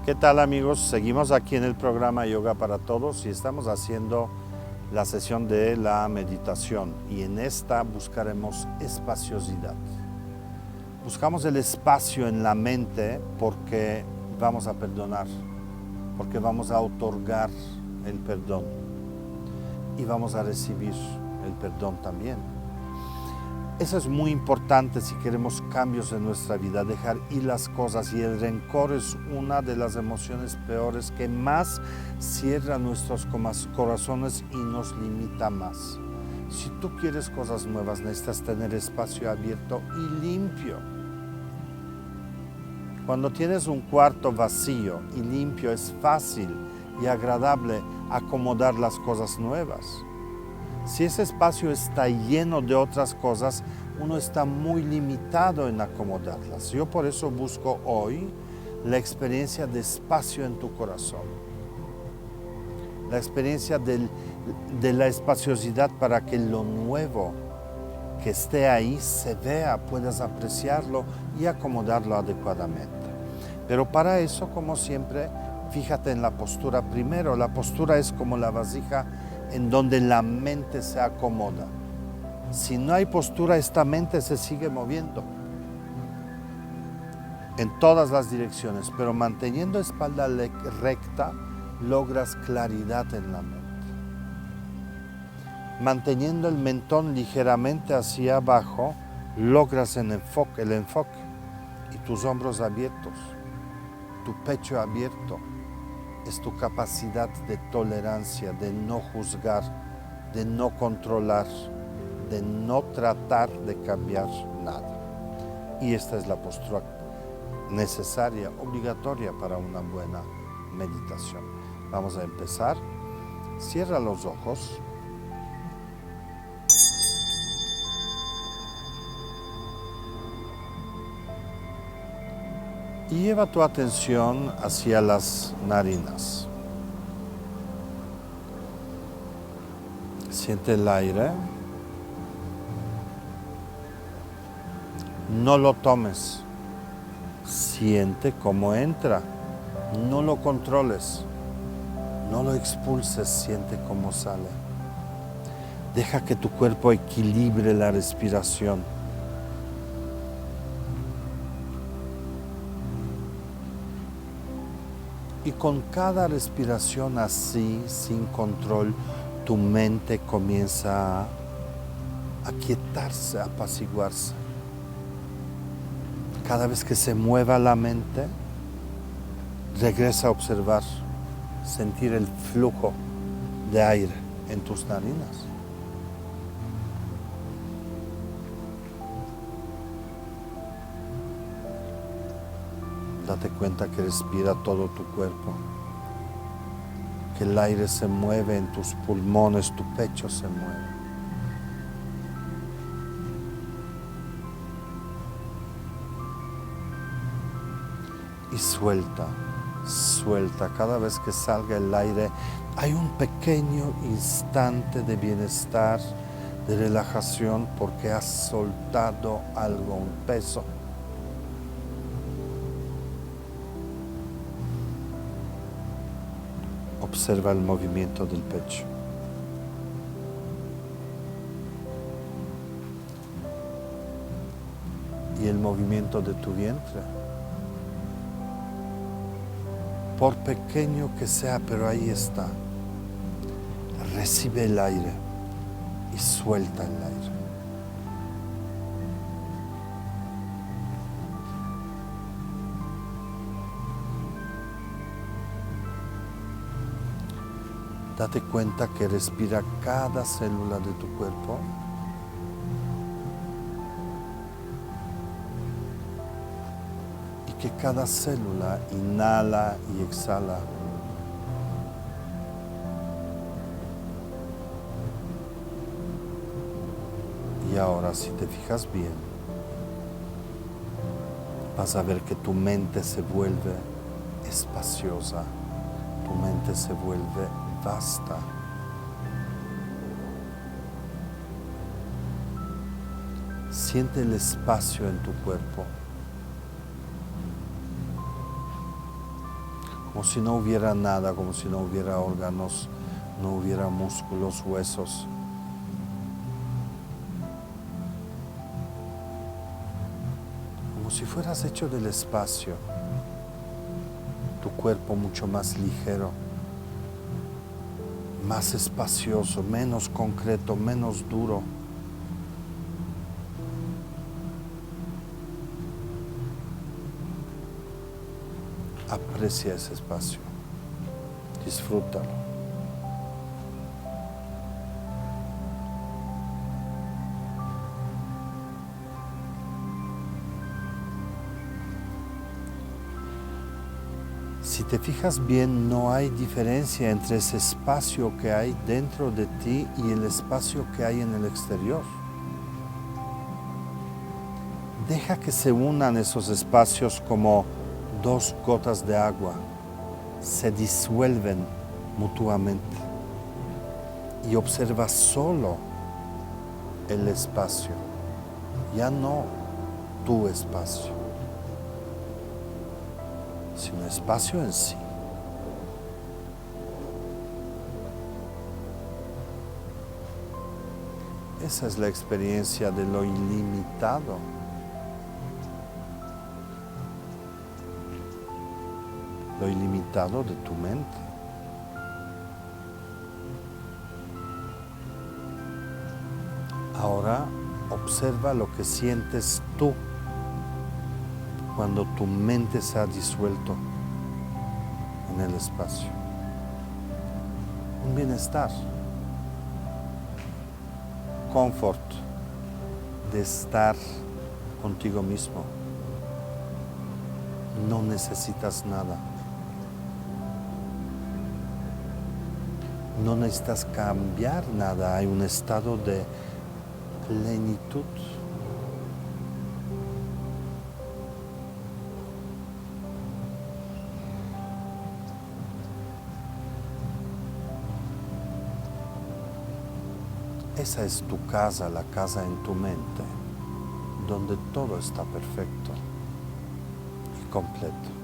¿Qué tal, amigos? Seguimos aquí en el programa Yoga para Todos y estamos haciendo la sesión de la meditación y en esta buscaremos espaciosidad. Buscamos el espacio en la mente porque vamos a perdonar, porque vamos a otorgar el perdón y vamos a recibir el perdón también. Eso es muy importante si queremos cambios en nuestra vida, dejar ir las cosas, y el rencor es una de las emociones peores que más cierra nuestros corazones y nos limita más. Si tú quieres cosas nuevas, necesitas tener espacio abierto y limpio. Cuando tienes un cuarto vacío y limpio, es fácil y agradable acomodar las cosas nuevas. Si ese espacio está lleno de otras cosas, uno está muy limitado en acomodarlas. Yo por eso busco hoy la experiencia de espacio en tu corazón. La experiencia de la espaciosidad para que lo nuevo que esté ahí se vea, puedas apreciarlo y acomodarlo adecuadamente. Pero para eso, como siempre, fíjate en la postura primero. La postura es como la vasija en donde la mente se acomoda. Si no hay postura, esta mente se sigue moviendo en todas las direcciones, pero manteniendo espalda recta, logras claridad en la mente. Manteniendo el mentón ligeramente hacia abajo, logras el enfoque y tus hombros abiertos, tu pecho abierto. Es tu capacidad de tolerancia, de no juzgar, de no controlar, de no tratar de cambiar nada. Y esta es la postura necesaria, obligatoria para una buena meditación. Vamos a empezar. Cierra los ojos. Y lleva tu atención hacia las narinas. Siente el aire. No lo tomes. Siente cómo entra. No lo controles. No lo expulses. Siente cómo sale. Deja que tu cuerpo equilibre la respiración. Y con cada respiración así, sin control, tu mente comienza a aquietarse, a apaciguarse. Cada vez que se mueva la mente, regresa a observar, sentir el flujo de aire en tus narinas. Date cuenta que respira todo tu cuerpo, que el aire se mueve en tus pulmones, tu pecho se mueve. Y suelta, suelta. Cada vez que salga el aire, hay un pequeño instante de bienestar, de relajación, porque has soltado algo, un peso. Observa el movimiento del pecho. Y el movimiento de tu vientre. Por pequeño que sea, pero ahí está. Recibe el aire y suelta el aire. Date cuenta que respira cada célula de tu cuerpo. Y que cada célula inhala y exhala. Y ahora, si te fijas bien, vas a ver que tu mente se vuelve espaciosa, tu mente se vuelve vasta. Siente el espacio en tu cuerpo. como si no hubiera nada, como si no hubiera órganos, no hubiera músculos, huesos. Como si fueras hecho del espacio, tu cuerpo mucho más ligero, más espacioso, menos concreto, menos duro. Aprecia ese espacio, disfrútalo. Si te fijas bien, no hay diferencia entre ese espacio que hay dentro de ti y el espacio que hay en el exterior. Deja que se unan esos espacios como dos gotas de agua, se disuelven mutuamente y observa solo el espacio, ya no tu espacio, sino espacio en sí. Esa es la experiencia de lo ilimitado. Lo ilimitado de tu mente. Ahora observa lo que sientes tú cuando tu mente se ha disuelto en el espacio. Un bienestar, confort de estar contigo mismo. No necesitas nada. No necesitas cambiar nada, hay un estado de plenitud. Esa es tu casa, la casa en tu mente, donde todo está perfecto y completo.